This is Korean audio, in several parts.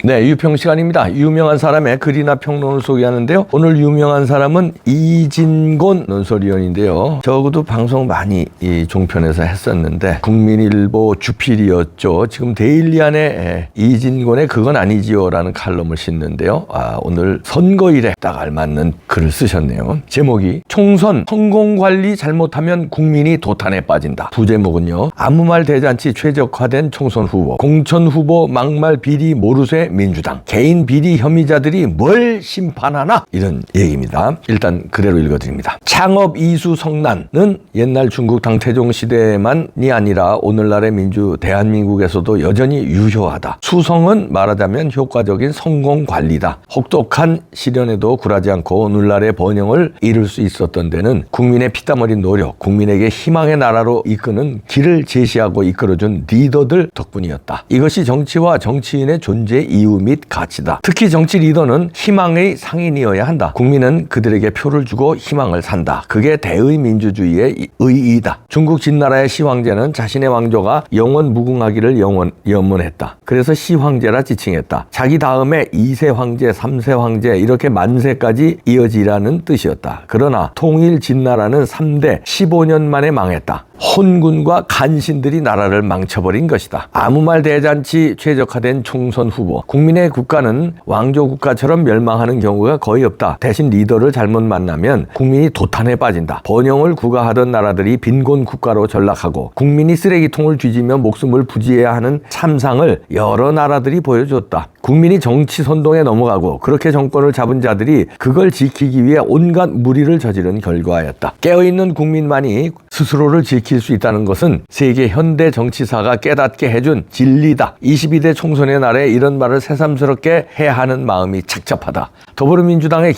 네, 유평 시간입니다. 유명한 사람의 글이나 평론을 소개하는데요. 오늘 유명한 사람은 이진곤 논설위원인데요. 적어도 방송 많이 이 종편에서 했었는데 국민일보 주필이었죠. 지금 데일리안에 이진곤의 그건 아니지요 라는 칼럼을 싣는데요. 오늘 선거일에 딱 알맞는 글을 쓰셨네요. 제목이 총선 성공관리 잘못하면 국민이 도탄에 빠진다. 부제목은요. 아무 말 대잔치 최적화된 총선 후보, 공천 후보 막말 비리 모르쇠 민주당, 개인 비리 혐의자들이 뭘 심판하나? 이런 얘기입니다. 일단 그대로 읽어드립니다. 창업 이수 성난은 옛날 중국 당태종 시대만이 아니라 오늘날의 대한민국에서도 여전히 유효하다. 수성은 말하자면 효과적인 성공관리다. 혹독한 시련에도 굴하지 않고 오늘날의 번영을 이룰 수 있었던 데는 국민의 피땀 어린 노력, 국민에게 희망의 나라로 이끄는 길을 제시하고 이끌어준 리더들 덕분이었다. 이것이 정치와 정치인의 존재 이유 및 가치다. 특히 정치 리더는 희망의 상인이어야 한다. 국민은 그들에게 표를 주고 희망을 산다. 그게 대의 민주주의의 의의다. 중국 진나라의 시황제는 자신의 왕조가 영원 무궁하기를 염원했다. 그래서 시황제라 지칭했다. 자기 다음에 2세 황제, 3세 황제 이렇게 만세까지 이어지라는 뜻이었다. 그러나 통일 진나라는 3대 15년 만에 망했다. 혼군과 간신들이 나라를 망쳐버린 것이다. 아무 말 대잔치 최적화된 총선 후보. 국민의 국가는 왕조 국가처럼 멸망하는 경우가 거의 없다. 대신 리더를 잘못 만나면 국민이 도탄에 빠진다. 번영을 구가하던 나라들이 빈곤 국가로 전락하고 국민이 쓰레기통을 뒤지며 목숨을 부지해야 하는 참상을 여러 나라들이 보여줬다. 국민이 정치 선동에 넘어가고 그렇게 정권을 잡은 자들이 그걸 지키기 위해 온갖 무리를 저지른 결과였다. 깨어있는 국민만이 스스로를 지킬 수 있다는 것은 세계 현대 정치사가 깨닫게 해준 진리다. 22대 총선의 날에 이런 말을 새삼스럽게 해야 하는 마음이 착잡하다. 더불어민주당의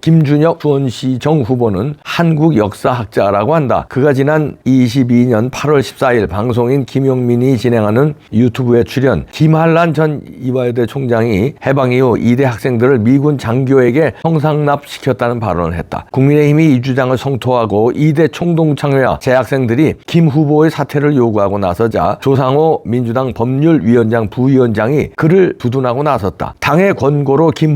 김준혁 수원시정 후보는 한국 역사학자라고 한다. 그가 지난 22년 8월 14일 방송인 김용민이 진행하는 유튜브에 출연, 김한란 전 이화여대 총장이 해방 이후 2대 학생들을 미군 장교에게 성상납시켰다는 발언을 했다. 국민의힘이 이 주장을 성토하고 2대 총동창회와 재학생들이 김 후보의 사퇴를 요구하고 나서자 조상호 민주당 법률위원장 부위원장이 그를 두둔하고 나섰다. 당의 권고로 김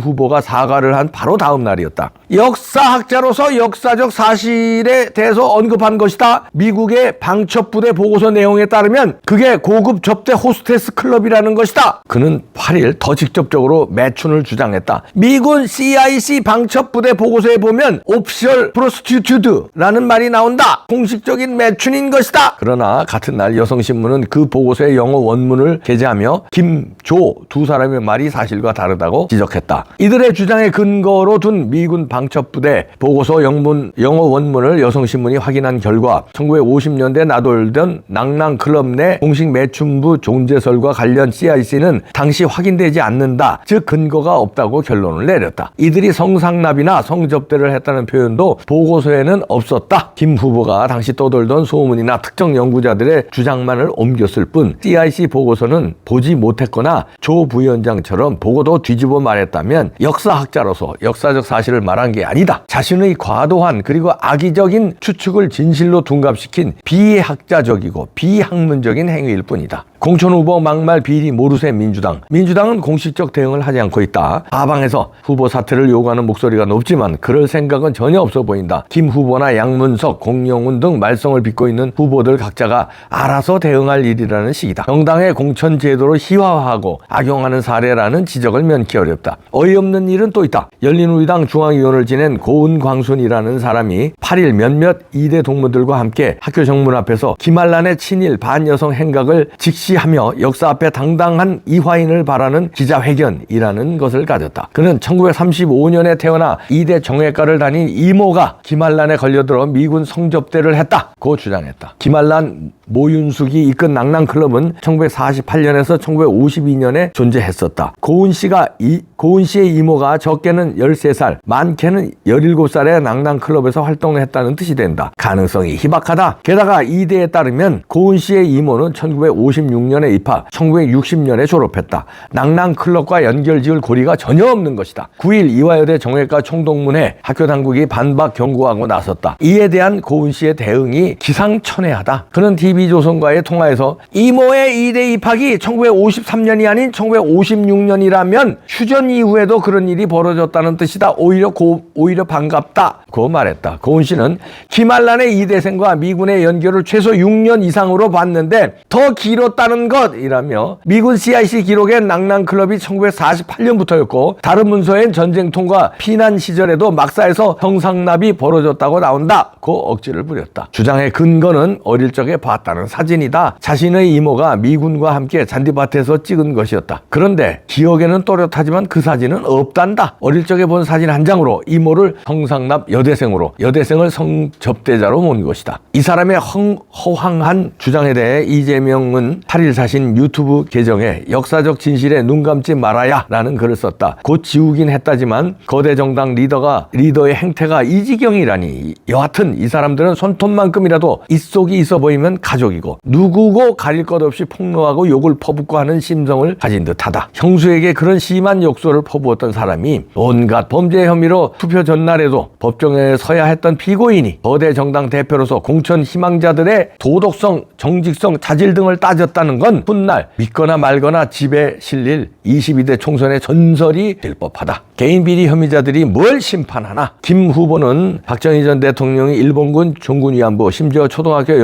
후보가 사과를 한 바로 다음 날이었다. 역사학자로서 역사적 사실에 대해서 언급한 것이다. 미국의 방첩부대 보고서 내용에 따르면 그게 고급 접대 호스테스 클럽이라는 것이다. 그는 8일 더 직접적으로 매춘을 주장했다. 미군 CIC 방첩부대 보고서에 보면 옵셔널 프로스티튜드라는 말이 나온다. 공식적인 매춘인 것이다. 그러나 같은 날 여성신문은 그 보고서의 영어 원문을 게재하며 김조 두 사람의 말이 사실과 다르다고 지적했다. 이들의 주장의 근거로 둔 미군 방첩부대 보고서 영어 원문을 여성신문이 확인한 결과 1950년대 나돌던 낭낭클럽 내 공식 매춘부 존재설과 관련 CIC는 당시 확인되지 않는다. 즉 근거가 없다고 결론을 내렸다. 이들이 성상납이나 성접대를 했다는 표현도 보고서에는 없었다. 김 후보가 당시 떠돌던 소문이나 특정 연구자들의 주장만을 옮겼을 뿐 CIC 보고서는 보지 못했거나 조 부위원장처럼 보고도 뒤집어 말했다면 역사학자로서 역사적 사실을 말한 게 아니다. 자신의 과도한 그리고 악의적인 추측을 진실로 둔갑시킨 비학자적이고 비학문적인 행위일 뿐이다. 공천 후보 막말 비리 모르쇠 민주당은 공식적 대응을 하지 않고 있다. 하방에서 후보 사퇴를 요구하는 목소리가 높지만 그럴 생각은 전혀 없어 보인다. 김 후보나 양문석, 공영훈 등 말썽을 빚고 있는 후보들 각자가 알아서 대응할 일이라는 식이다. 정당의 공천 제도를 희화화하고 악용하는 사례라는 지적을 면키 어렵다. 어이없는 일은 또 있다. 열린우리당 중앙위원을 지낸 고은광순이라는 사람이 8일 몇몇 2대 동문들과 함께 학교 정문 앞에서 김한란의 친일 반여성 행각을 직시하며 역사 앞에 당당한 이화인을 바라는 기자회견이라는 것을 가졌다. 그는 1935년에 태어나 2대 정예과를 다닌 이모가 김한란에 걸려들어 미군 성접대를 했다고 주장했다. 김한란 모윤숙이 이끈 낭낭클럽은 1948년에서 1952년에 존재했었다. 고은 씨의 이모가 적게는 13살, 많게는 17살에 낭낭클럽에서 활동을 했다는 뜻이 된다. 가능성이 희박하다. 게다가 이대에 따르면 고은 씨의 이모는 1956 1956년에 입학, 1960년에 졸업했다. 낭낭클럽과 연결지을 고리가 전혀 없는 것이다. 9일 이화여대 정외과 총동문회 학교 당국이 반박 경고하고 나섰다. 이에 대한 고은 씨의 대응이 기상천외하다. 그는 TV조선과의 통화에서 이모의 이대 입학이 1953년이 아닌 1956년이라면 휴전 이후에도 그런 일이 벌어졌다는 뜻이다. 오히려 반갑다. 고 말했다. 고은 씨는 김한란의 이대생과 미군의 연결을 최소 6년 이상으로 봤는데 더 길었다는 것이라며 미군 CIC 기록엔 낭낭클럽이 1948년부터였고 다른 문서엔 전쟁통과 피난 시절에도 막사에서 형상납이 벌어졌다고 나온다. 고 억지를 부렸다. 주장의 근거는 어릴 적에 봤다는 사진이다. 자신의 이모가 미군과 함께 잔디밭에서 찍은 것이었다. 그런데 기억에는 또렷하지만 그 사진은 없단다. 어릴 적에 본 사진 한 장으로 이모를 형상납 여대생을 성접대자로 몬 것이다. 이 사람의 허황한 주장에 대해 이재명은 8일 자신 유튜브 계정에 역사적 진실에 눈 감지 말아야 라는 글을 썼다. 곧 지우긴 했다지만 거대 정당 리더의 행태가 이 지경이라니. 여하튼 이 사람들은 손톱만큼이라도 입속이 있어 보이면 가족이고 누구고 가릴 것 없이 폭로하고 욕을 퍼붓고 하는 심성을 가진 듯하다. 형수에게 그런 심한 욕설을 퍼부었던 사람이 온갖 범죄 혐의로 투표 전날에도 법정에 서야 했던 피고인이 거대 정당 대표로서 공천 희망자들의 도덕성, 정직성, 자질 등을 따졌다는 건 훗날 믿거나 말거나 집에 실릴 22대 총선의 전설이 될 법하다. 개인 비리 혐의자들이 뭘 심판하나? 김 후보는 박정희 전 대통령이 일본군 종군 위안부, 심지어 초등학교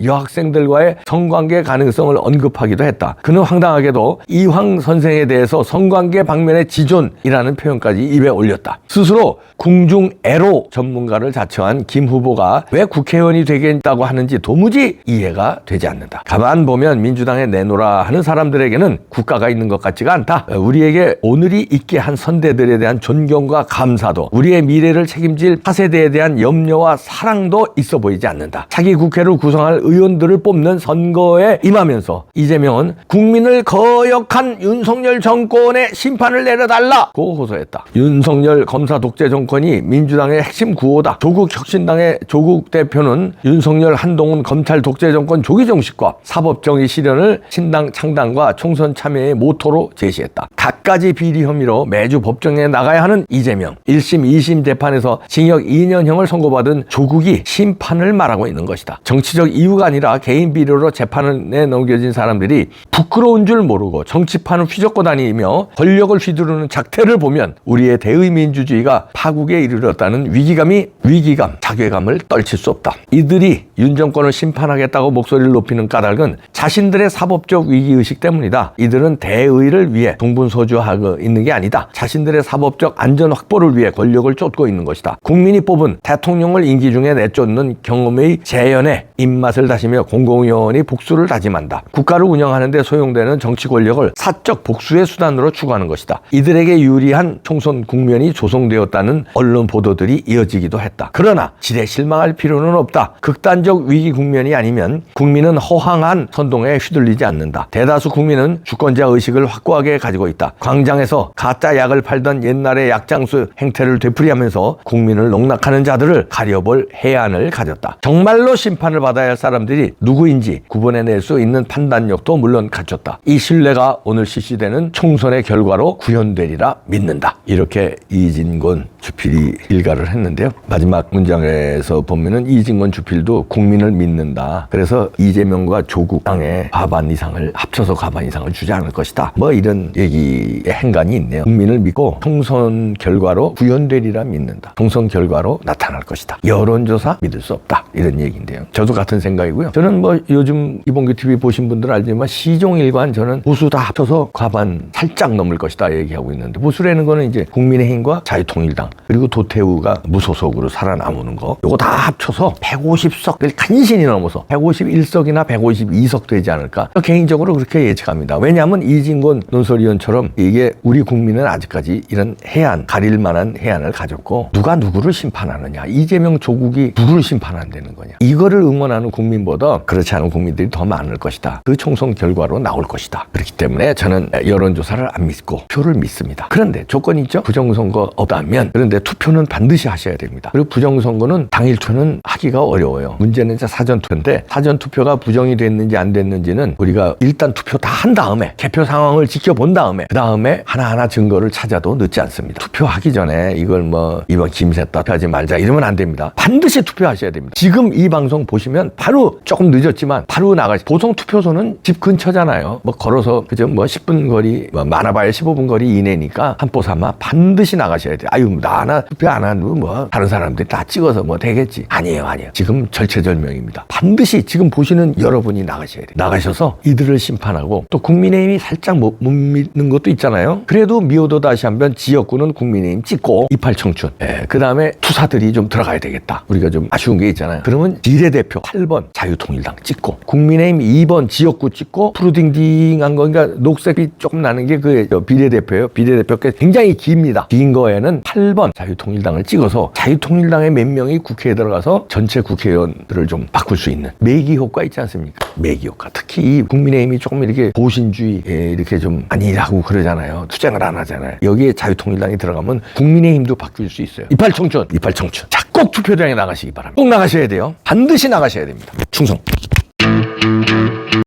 여학생들과의 성관계 가능성을 언급하기도 했다. 그는 황당하게도 이황 선생에 대해서 성관계 방면의 지존이라는 표현까지 입에 올렸다. 스스로 궁중애로 전문가를 자처한 김 후보가 왜 국회의원이 되겠다고 하는지 도무지 이해가 되지 않는다. 가만 보면 민주당에 내놓으라 하는 사람들에게는 국가가 있는 것 같지가 않다. 우리에게 오늘이 있게 한 선대들에 대한 존경과 감사도, 우리의 미래를 책임질 차세대에 대한 염려와 사랑도 있어 보이지 않는다. 차기 국회를 구성할 의원들을 뽑는 선거에 임하면서 이재명은 국민을 거역한 윤석열 정권의 심판을 내려달라고 호소했다. 윤석열 검사 독재 정권이 민주당의 핵심 구호다. 조국 혁신당의 조국 대표는 윤석열 한동훈 검찰 독재 정권 조기 종식과 사법정의 실현을 신당 창당과 총선 참여의 모토로 제시했다. 갖가지 비리 혐의로 매주 법정에 나가야 하는 이재명. 1심, 2심 재판에서 징역 2년형을 선고받은 조국이 심판을 말하고 있는 것이다. 정치적 이유가 아니라 개인 비리로 재판에 넘겨진 사람들이 부끄러운 줄 모르고 정치판을 휘젓고 다니며 권력을 휘두르는 작태를 보면 우리의 대의민주주의가 파국에 이르렀다는 위기감, 자괴감을 떨칠 수 없다. 이들이 윤 정권을 심판하겠다고 목소리를 높이는 까닭은 자신들의 사법적 위기의식 때문이다. 이들은 대의를 위해 동분서주하고 있는 게 아니다. 자신들의 사법적 안전 확보를 위해 권력을 쫓고 있는 것이다. 국민이 뽑은 대통령을 임기 중에 내쫓는 경험의 재현에 입맛을 다시며 공공의원이 복수를 다짐한다. 국가를 운영하는 데 소용되는 정치 권력을 사적 복수의 수단으로 추구하는 것이다. 이들에게 유리한 총선 국면이 조성되었다는 언론 보도들이 이어지기도 했다. 그러나 지레 실망할 필요는 없다. 극단적 위기 국면이 아니면 국민은 허황한 선동에 휘둘리지 않는다. 대다수 국민은 주권자 의식을 확고하게 가지고 있다. 광장에서 가짜 약을 팔던 옛날의 약장수 행태를 되풀이하면서 국민을 농락하는 자들을 가려볼 해안을 가졌다. 정말로 심판을 받아야 할 사람들이 누구인지 구분해낼 수 있는 판단력도 물론 갖췄다. 이 신뢰가 오늘 실시되는 총선의 결과로 구현되리라 믿는다. 이렇게 이진곤 주필이 일가를 했는데요. 마지막 문장에서 보면은 이진곤 주필도 국민을 믿는다. 그래서 이재명과 조국 당의 과반 이상을 합쳐서 과반 이상을 주지 않을 것이다. 뭐 이런 얘기의 행간이 있네요. 국민을 믿고 총선 결과로 구현되리라 믿는다. 총선 결과로 나타날 것이다. 여론조사 믿을 수 없다. 이런 얘기인데요. 저도 같은 생각이고요. 저는 뭐 요즘 이봉규 TV 보신 분들은 알지만 시종일관 저는 보수 다 합쳐서 과반 살짝 넘을 것이다 얘기하고 있는데, 보수라는 거는 이제 국민의힘과 자유통일당 그리고 도태우가 무소속으로 살아남는 거, 요거 다 합쳐서 150석을 간신히 넘어서 151석이나 152석 되지 않을까, 개인적으로 그렇게 예측합니다. 왜냐하면 이진곤 논설위원처럼 이게 우리 국민은 아직까지 이런 해안, 가릴 만한 해안을 가졌고 누가 누구를 심판하느냐, 이재명 조국이 누구를 심판한다는 거냐, 이거를 응원하는 국민보다 그렇지 않은 국민들이 더 많을 것이다. 그 총선 결과로 나올 것이다. 그렇기 때문에 저는 여론조사를 안 믿고 표를 믿습니다. 그런데 조건이 있죠. 부정선거 없다면. 그런데 투표는 반드시 하셔야 됩니다. 그리고 부정선거는 당일 투표는 하기가 어려워요. 문제는 이제 사전투표인데 사전투표가 부정이 됐는지 안 됐는지는 우리가 일단 투표 다 한 다음에 개표 상황을 지켜본 다음에 그 다음에 하나하나 증거를 찾아도 늦지 않습니다. 투표하기 전에 이걸 뭐 이번 김새다 하지 말자 이러면 안 됩니다. 반드시 투표하셔야 됩니다. 지금 이 방송 보시면 바로 조금 늦었지만 바로 나가시. 보통 투표소는 집 근처잖아요. 뭐 걸어서 그죠? 뭐 10분 거리, 뭐 많아봐야 15분 거리 이내니까 한포 삼아 반드시 나가셔야 돼요. 아유 나 하나 투표 안 하면 뭐 다른 사람들이 다 찍어서 뭐 되겠지. 아니에요. 지금 절체절명입니다. 반드시 지금 보시는 여러분이 나가셔야 돼요. 나가셔서 이들을 심판하고 또 국민의힘이 살짝 못 믿는 것도 있잖아요. 그래도 미워도 다시 한번 지역구는 국민의힘 찍고 28청춘. 그 다음에 투사들이 좀 들어가야 되겠다. 우리가 좀 아쉬운 게 있잖아요. 그러면 비례대표 8번 자유통일당 찍고 국민의힘 2번 지역구 찍고 푸르딩딩한 거 그러니까 녹색이 조금 나는 게 그 비례대표예요. 비례대표가 굉장히 깁니다. 긴 거에는 8번 자유통일당을 찍어서 자유통일당의 몇 명이 국회에 들어가서 전체 국회의원들을 좀 바꿀 수 있는 매기 효과 있지 않습니까? 매기 효과. 특히 국민의힘이 조금 이렇게 보신주의 이렇게 좀 아니라고 그러잖아요. 투쟁을 안 하잖아요. 여기에 자유통일당이 들어가면 국민의힘도 바뀔 수 있어요. 28청춘. 자, 꼭 투표장에 나가시기 바랍니다. 꼭 나가셔야 돼요. 반드시 나가셔야 됩니다. 충성.